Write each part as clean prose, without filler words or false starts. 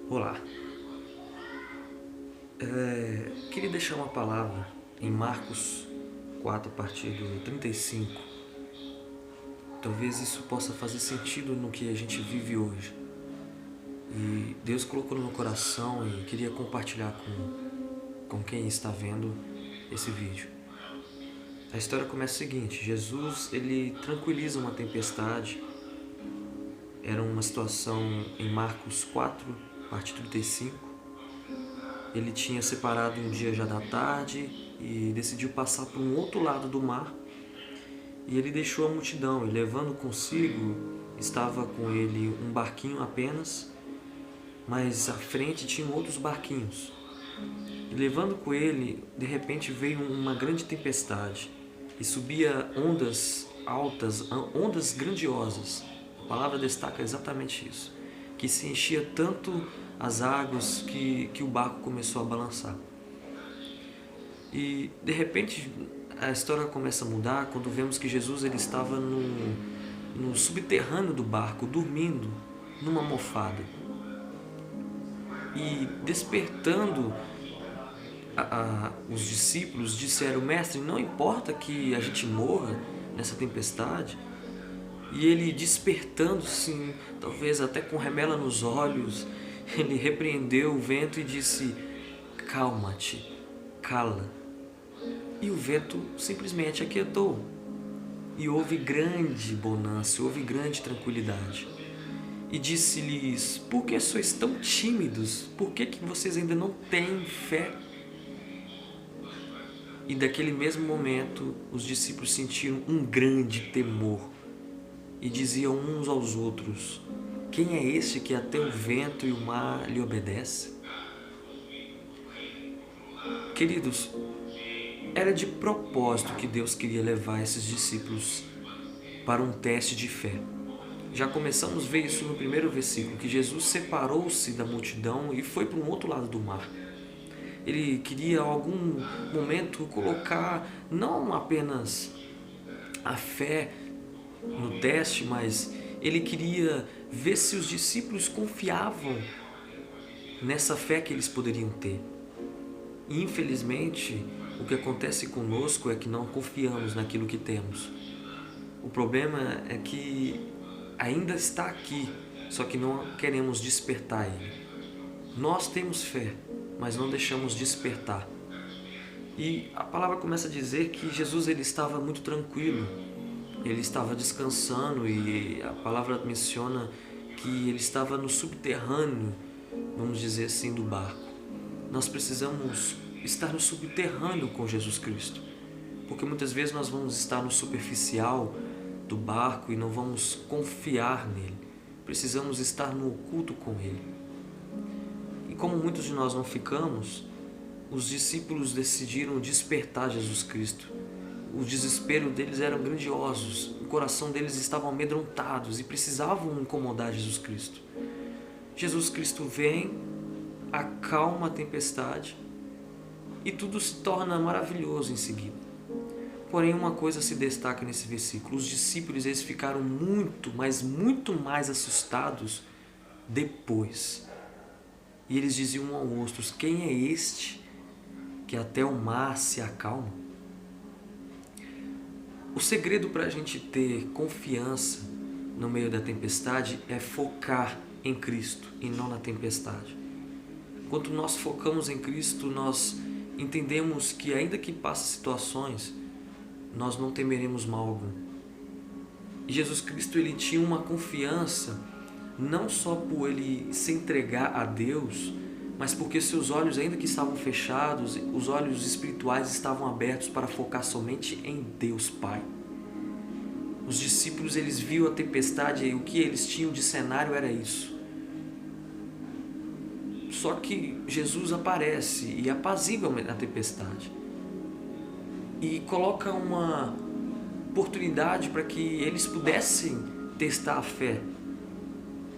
Olá, queria deixar uma palavra em Marcos 4, a partir do 35. Talvez isso possa fazer sentido no que a gente vive hoje. E Deus colocou no meu coração e queria compartilhar com quem está vendo esse vídeo. A história começa o seguinte: Jesus ele tranquiliza uma tempestade. Era uma situação em Marcos 4, a partir do 35. Ele tinha separado um dia já da tarde e decidiu passar para um outro lado do mar. E ele deixou a multidão, e levando consigo, estava com ele um barquinho apenas, mas à frente tinham outros barquinhos. E levando com ele, de repente veio uma grande tempestade, e subia ondas altas, ondas grandiosas. A palavra destaca exatamente isso, que se enchia tanto as águas que o barco começou a balançar. E de repente a história começa a mudar quando vemos que Jesus ele estava no subterrâneo do barco, dormindo numa almofada. E despertando, os discípulos disseram: Mestre, não importa que a gente morra nessa tempestade. E ele, despertando-se, talvez até com remela nos olhos, ele repreendeu o vento e disse: Calma-te, cala. E o vento simplesmente aquietou. E houve grande bonança, houve grande tranquilidade. E disse-lhes: Por que sois tão tímidos? Por que vocês ainda não têm fé? E daquele mesmo momento, os discípulos sentiram um grande temor. E diziam uns aos outros: Quem é este que até o vento e o mar lhe obedece? Queridos, era de propósito que Deus queria levar esses discípulos para um teste de fé. Já começamos a ver isso no primeiro versículo, que Jesus separou-se da multidão e foi para um outro lado do mar. Ele queria, em algum momento, colocar não apenas a fé no teste, mas ele queria ver se os discípulos confiavam nessa fé que eles poderiam ter. E infelizmente, o que acontece conosco é que não confiamos naquilo que temos. O problema é que ainda está aqui, só que não queremos despertar ele. Nós temos fé, mas não deixamos despertar. E a palavra começa a dizer que Jesus ele estava muito tranquilo. Ele estava descansando, e a palavra menciona que ele estava no subterrâneo, vamos dizer assim, do barco. Nós precisamos estar no subterrâneo com Jesus Cristo, porque muitas vezes nós vamos estar no superficial do barco e não vamos confiar nele. Precisamos estar no oculto com ele. E como muitos de nós não ficamos, os discípulos decidiram despertar Jesus Cristo. O desespero deles era grandioso, o coração deles estava amedrontados e precisavam incomodar Jesus Cristo. Jesus Cristo vem, acalma a tempestade e tudo se torna maravilhoso em seguida. Porém, uma coisa se destaca nesse versículo: os discípulos eles ficaram muito mais assustados depois. E eles diziam um aos outros: Quem é este que até o mar se acalma? O segredo para a gente ter confiança no meio da tempestade é focar em Cristo e não na tempestade. Quando nós focamos em Cristo, nós entendemos que ainda que passe situações, nós não temeremos mal algum. E Jesus Cristo ele tinha uma confiança, não só por ele se entregar a Deus, mas porque seus olhos, ainda que estavam fechados, os olhos espirituais estavam abertos para focar somente em Deus Pai. Os discípulos eles viam a tempestade e o que eles tinham de cenário era isso. Só que Jesus aparece e apazigua a tempestade e coloca uma oportunidade para que eles pudessem testar a fé.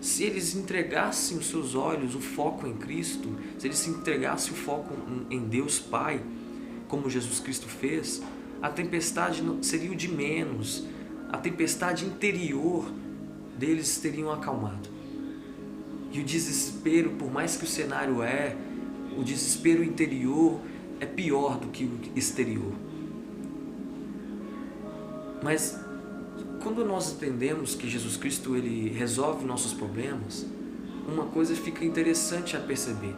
Se eles entregassem os seus olhos, o foco em Cristo, se eles se entregassem o foco em Deus Pai, como Jesus Cristo fez, a tempestade seria o de menos, a tempestade interior deles teriam acalmado. E o desespero, por mais que o cenário o desespero interior é pior do que o exterior. Mas quando nós entendemos que Jesus Cristo ele resolve nossos problemas, uma coisa fica interessante a perceber.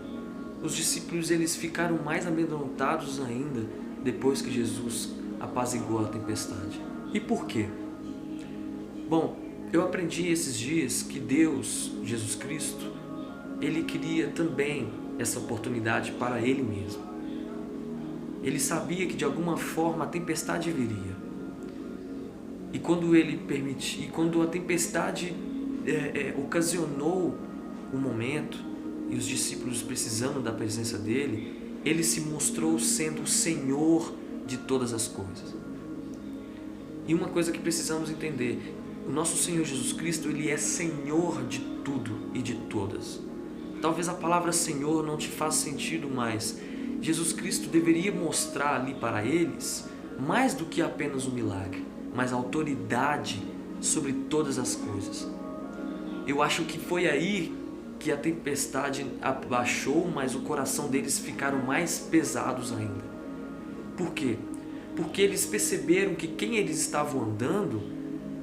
Os discípulos eles ficaram mais amedrontados ainda depois que Jesus apaziguou a tempestade. E por quê? Bom, eu aprendi esses dias que Deus, Jesus Cristo, Ele queria também essa oportunidade para Ele mesmo. Ele sabia que de alguma forma a tempestade viria. E quando Ele permitiu, e quando a tempestade ocasionou um momento, e os discípulos precisando da presença dele, Ele se mostrou sendo o Senhor de todas as coisas. E uma coisa que precisamos entender, o nosso Senhor Jesus Cristo, Ele é Senhor de tudo e de todas. Talvez a palavra Senhor não te faça sentido, mas Jesus Cristo deveria mostrar ali para eles mais do que apenas um milagre, mas autoridade sobre todas as coisas. Eu acho que foi aí que a tempestade abaixou, mas o coração deles ficaram mais pesados ainda. Por quê? Porque eles perceberam que quem eles estavam andando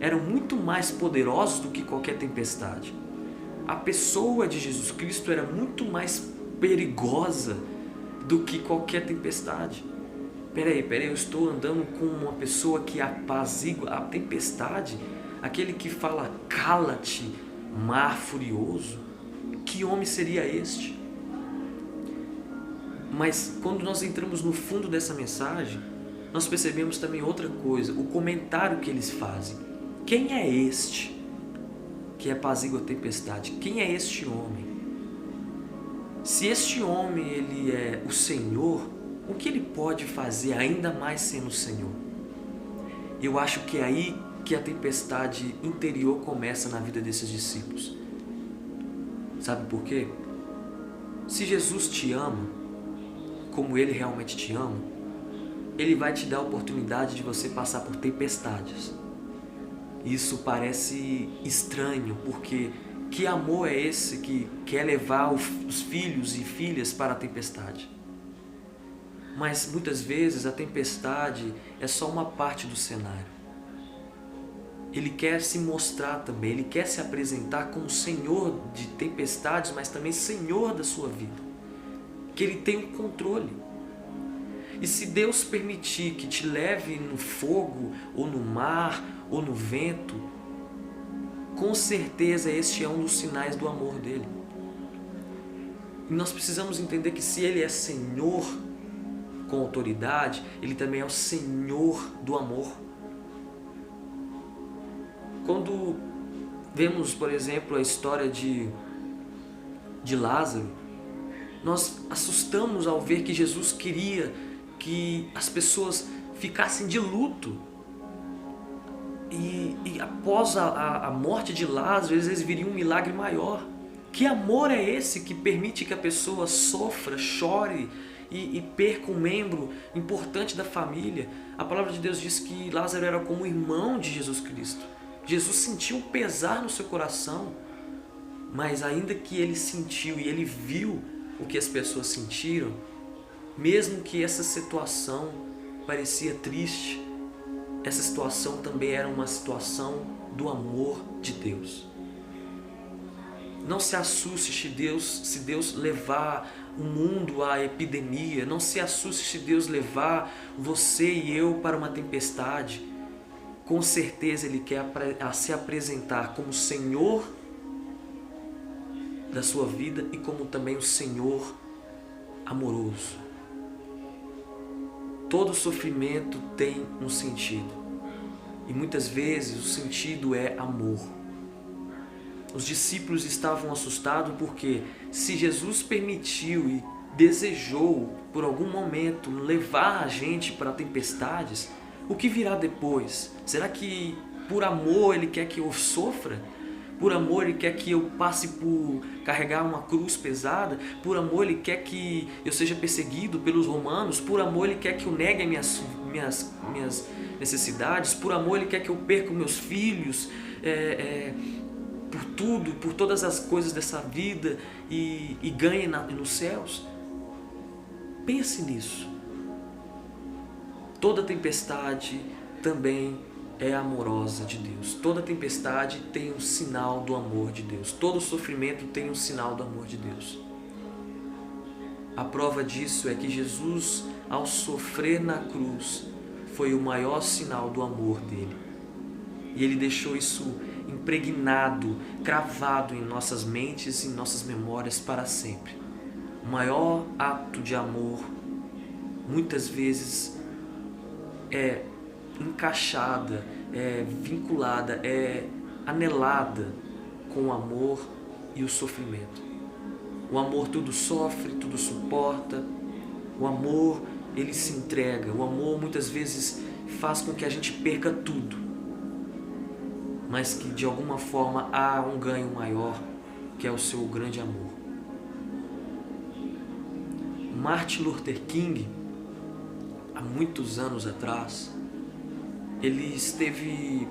eram muito mais poderosos do que qualquer tempestade. A pessoa de Jesus Cristo era muito mais perigosa do que qualquer tempestade. Peraí, eu estou andando com uma pessoa que apazigua a tempestade, aquele que fala, cala-te, mar furioso. Que homem seria este? Mas quando nós entramos no fundo dessa mensagem, nós percebemos também outra coisa, o comentário que eles fazem. Quem é este que apazigua a tempestade? Quem é este homem? Se este homem ele é o Senhor, o que ele pode fazer ainda mais sendo o Senhor? Eu acho que é aí que a tempestade interior começa na vida desses discípulos. Sabe por quê? Se Jesus te ama, como Ele realmente te ama, Ele vai te dar a oportunidade de você passar por tempestades. Isso parece estranho, porque que amor é esse que quer levar os filhos e filhas para a tempestade? Mas muitas vezes a tempestade é só uma parte do cenário. Ele quer se mostrar também, Ele quer se apresentar como Senhor de tempestades, mas também Senhor da sua vida. Que Ele tem o controle. E se Deus permitir que te leve no fogo, ou no mar, ou no vento, com certeza este é um dos sinais do amor dEle. E nós precisamos entender que se Ele é Senhor com autoridade, Ele também é o Senhor do amor. Quando vemos, por exemplo, a história de Lázaro, nós assustamos ao ver que Jesus queria que as pessoas ficassem de luto. E após a morte de Lázaro, eles viriam um milagre maior. Que amor é esse que permite que a pessoa sofra, chore e perca um membro importante da família? A palavra de Deus diz que Lázaro era como irmão de Jesus Cristo. Jesus sentiu um pesar no seu coração, mas ainda que ele sentiu e ele viu o que as pessoas sentiram, mesmo que essa situação parecia triste, essa situação também era uma situação do amor de Deus. Não se assuste se Deus levar o mundo à epidemia, não se assuste se Deus levar você e eu para uma tempestade. Com certeza Ele quer se apresentar como Senhor da sua vida e como também o Senhor amoroso. Todo sofrimento tem um sentido e muitas vezes o sentido é amor. Os discípulos estavam assustados porque se Jesus permitiu e desejou por algum momento levar a gente para tempestades, o que virá depois? Será que por amor Ele quer que eu sofra? Por amor Ele quer que eu passe por carregar uma cruz pesada? Por amor Ele quer que eu seja perseguido pelos romanos? Por amor Ele quer que eu negue minhas necessidades? Por amor Ele quer que eu perca meus filhos? por tudo, por todas as coisas dessa vida e ganhe nos céus? Pense nisso. Toda tempestade também é amorosa de Deus. Toda tempestade tem um sinal do amor de Deus. Todo sofrimento tem um sinal do amor de Deus. A prova disso é que Jesus, ao sofrer na cruz, foi o maior sinal do amor dele. E ele deixou isso impregnado, cravado em nossas mentes e em nossas memórias para sempre. O maior ato de amor, muitas vezes, é encaixada, é vinculada, é anelada com o amor e o sofrimento. O amor tudo sofre, tudo suporta. O amor, ele se entrega. O amor muitas vezes faz com que a gente perca tudo, mas que de alguma forma há um ganho maior, que é o seu grande amor. Martin Luther King, há muitos anos atrás, ele esteve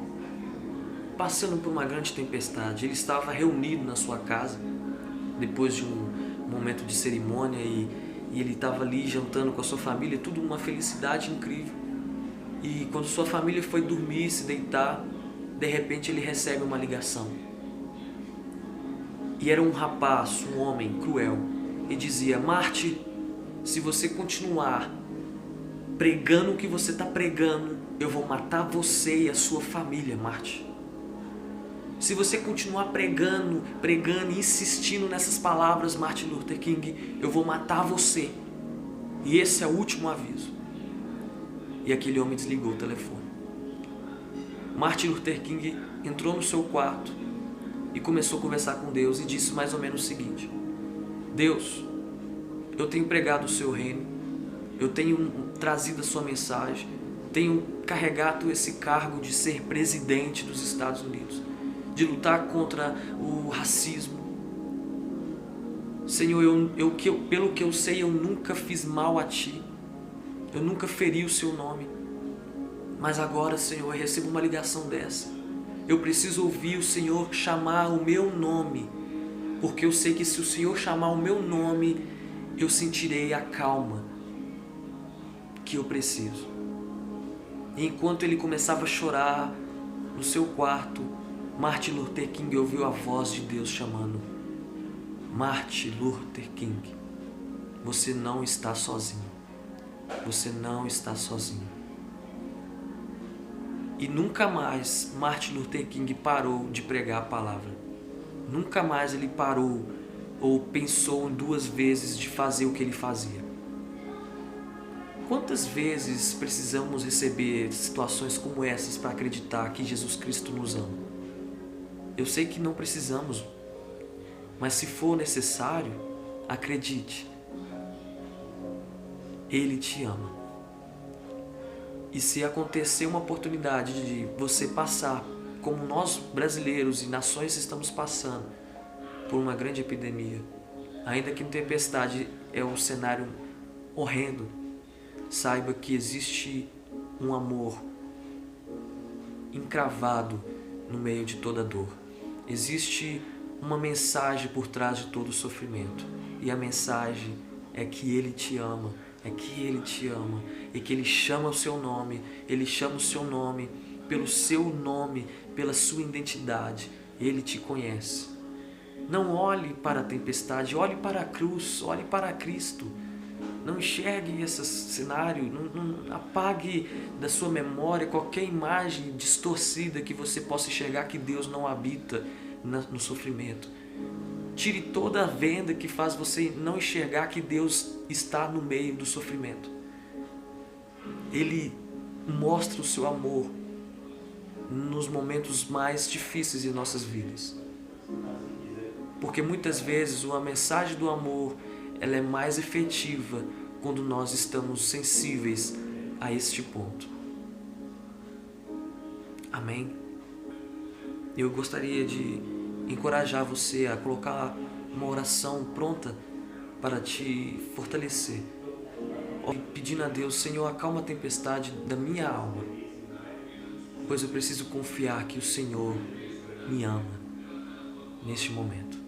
passando por uma grande tempestade. Ele estava reunido na sua casa, depois de um momento de cerimônia, e ele estava ali jantando com a sua família, tudo uma felicidade incrível. E quando sua família foi dormir, se deitar, de repente ele recebe uma ligação. E era um rapaz, um homem cruel, e dizia: Martin, se você continuar pregando o que você está pregando, eu vou matar você e a sua família, Martin. Se você continuar pregando e insistindo nessas palavras, Martin Luther King, eu vou matar você. E esse é o último aviso. E aquele homem desligou o telefone. Martin Luther King entrou no seu quarto e começou a conversar com Deus e disse mais ou menos o seguinte: Deus, eu tenho pregado o seu reino, eu tenho trazido a sua mensagem, tenho carregado esse cargo de ser presidente dos Estados Unidos, de lutar contra o racismo. Senhor, pelo que eu sei, eu nunca fiz mal a Ti, eu nunca feri o Seu nome, mas agora, Senhor, eu recebo uma ligação dessa. Eu preciso ouvir o Senhor chamar o meu nome, porque eu sei que se o Senhor chamar o meu nome, eu sentirei a calma que eu preciso. E enquanto ele começava a chorar no seu quarto, Martin Luther King ouviu a voz de Deus chamando: Martin Luther King, você não está sozinho. Você não está sozinho. E nunca mais Martin Luther King parou de pregar a palavra. Nunca mais ele parou ou pensou duas vezes de fazer o que ele fazia. Quantas vezes precisamos receber situações como essas para acreditar que Jesus Cristo nos ama? Eu sei que não precisamos, mas se for necessário, acredite, Ele te ama. E se acontecer uma oportunidade de você passar, como nós brasileiros e nações estamos passando, por uma grande epidemia, ainda que uma tempestade é um cenário horrendo, saiba que existe um amor encravado no meio de toda dor. Existe uma mensagem por trás de todo o sofrimento. E a mensagem é que Ele te ama, é que Ele te ama, e que Ele chama o seu nome, Ele chama o seu nome pelo seu nome, pela sua identidade. Ele te conhece. Não olhe para a tempestade, olhe para a cruz, olhe para Cristo. Não enxergue esse cenário, não apague da sua memória qualquer imagem distorcida que você possa enxergar que Deus não habita no sofrimento. Tire toda a venda que faz você não enxergar que Deus está no meio do sofrimento. Ele mostra o seu amor nos momentos mais difíceis de nossas vidas. Porque muitas vezes uma mensagem do amor, ela é mais efetiva quando nós estamos sensíveis a este ponto. Amém? Eu gostaria de encorajar você a colocar uma oração pronta para te fortalecer, pedindo a Deus: Senhor, acalma a tempestade da minha alma, pois eu preciso confiar que o Senhor me ama. neste momento.